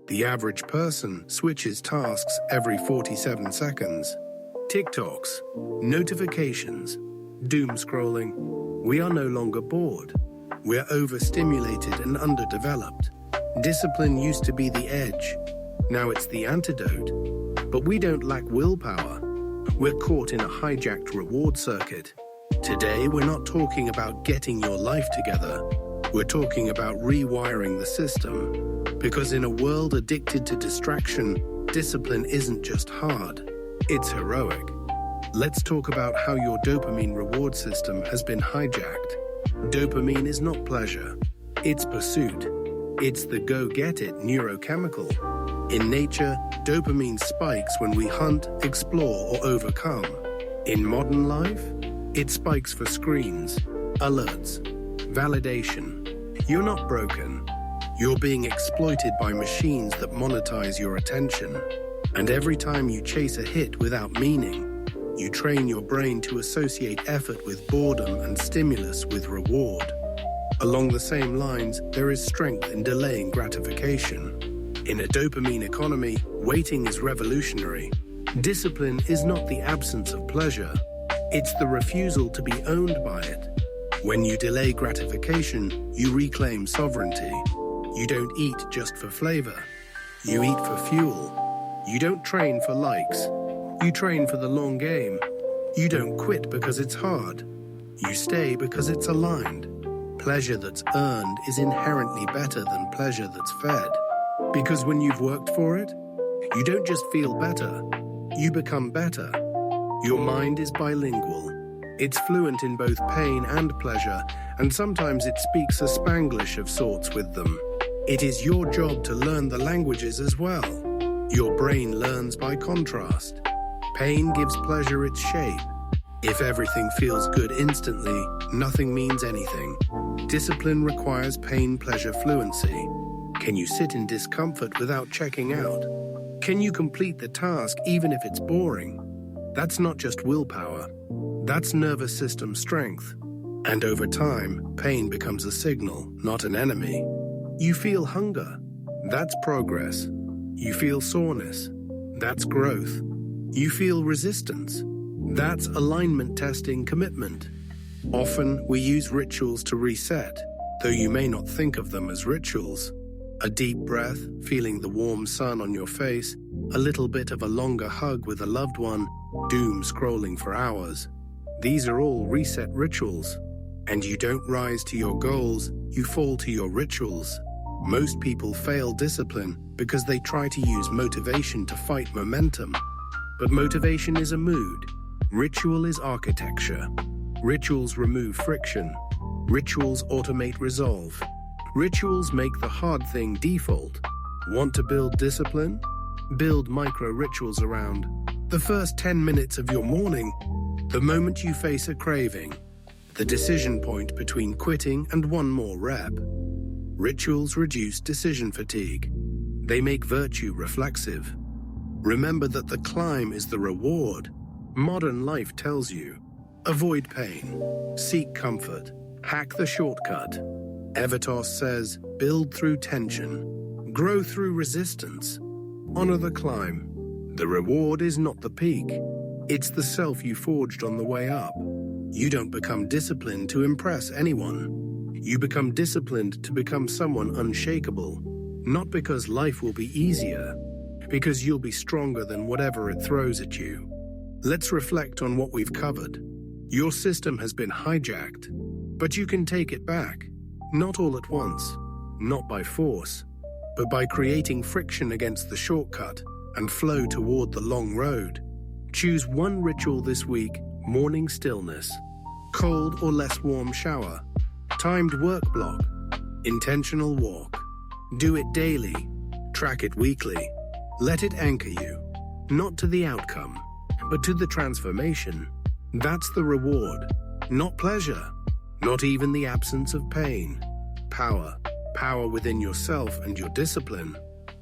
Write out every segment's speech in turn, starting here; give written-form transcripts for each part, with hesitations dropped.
The average person switches tasks every 47 seconds. TikToks, notifications, doom scrolling. We are no longer bored. We're overstimulated and underdeveloped. Discipline used to be the edge. Now it's the antidote. But we don't lack willpower. We're caught in a hijacked reward circuit. Today, we're not talking about getting your life together. We're talking about rewiring the system. Because in a world addicted to distraction, discipline isn't just hard, it's heroic. Let's talk about how your dopamine reward system has been hijacked. Dopamine is not pleasure, it's pursuit. It's the go-get-it neurochemical. In nature, dopamine spikes when we hunt, explore, or overcome. In modern life, it spikes for screens, alerts, validation. You're not broken. You're being exploited by machines that monetize your attention. And every time you chase a hit without meaning, you train your brain to associate effort with boredom and stimulus with reward. Along the same lines, there is strength in delaying gratification. In a dopamine economy, waiting is revolutionary. Discipline is not the absence of pleasure. It's the refusal to be owned by it. When you delay gratification, you reclaim sovereignty. You don't eat just for flavor. You eat for fuel. You don't train for likes. You train for the long game. You don't quit because it's hard. You stay because it's aligned. Pleasure that's earned is inherently better than pleasure that's fed. Because when you've worked for it, you don't just feel better, you become better. Your mind is bilingual. It's fluent in both pain and pleasure, and sometimes it speaks a Spanglish of sorts with them. It is your job to learn the languages as well. Your brain learns by contrast. Pain gives pleasure its shape. If everything feels good instantly, nothing means anything. Discipline requires pain-pleasure fluency. Can you sit in discomfort without checking out? Can you complete the task even if it's boring? That's not just willpower. That's nervous system strength. And over time, pain becomes a signal, not an enemy. You feel hunger. That's progress. You feel soreness. That's growth. You feel resistance. That's alignment testing commitment. Often, we use rituals to reset, though you may not think of them as rituals. A deep breath, feeling the warm sun on your face, a little bit of a longer hug with a loved one, doom scrolling for hours. These are all reset rituals. And you don't rise to your goals, you fall to your rituals. Most people fail discipline because they try to use motivation to fight momentum. But motivation is a mood. Ritual is architecture. Rituals remove friction. Rituals automate resolve. Rituals make the hard thing default. Want to build discipline? Build micro-rituals around the first 10 minutes of your morning, the moment you face a craving, the decision point between quitting and one more rep. Rituals reduce decision fatigue. They make virtue reflexive. Remember that the climb is the reward. Modern life tells you, avoid pain, seek comfort, hack the shortcut. Ethos says, build through tension, grow through resistance, honor the climb. The reward is not the peak. It's the self you forged on the way up. You don't become disciplined to impress anyone. You become disciplined to become someone unshakable, not because life will be easier, because you'll be stronger than whatever it throws at you. Let's reflect on what we've covered. Your system has been hijacked, but you can take it back. Not all at once, not by force, but by creating friction against the shortcut and flow toward the long road. Choose one ritual this week: morning stillness, cold or less warm shower, timed work block, intentional walk. Do it daily, track it weekly. Let it anchor you, not to the outcome, but to the transformation. That's the reward, not pleasure, not even the absence of pain. Power. Power within yourself and your discipline.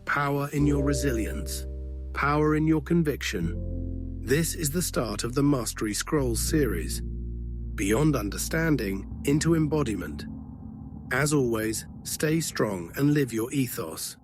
Power in your resilience. Power in your conviction. This is the start of the Mastery Scrolls series. Beyond understanding, into embodiment. As always, stay strong and live your ethos.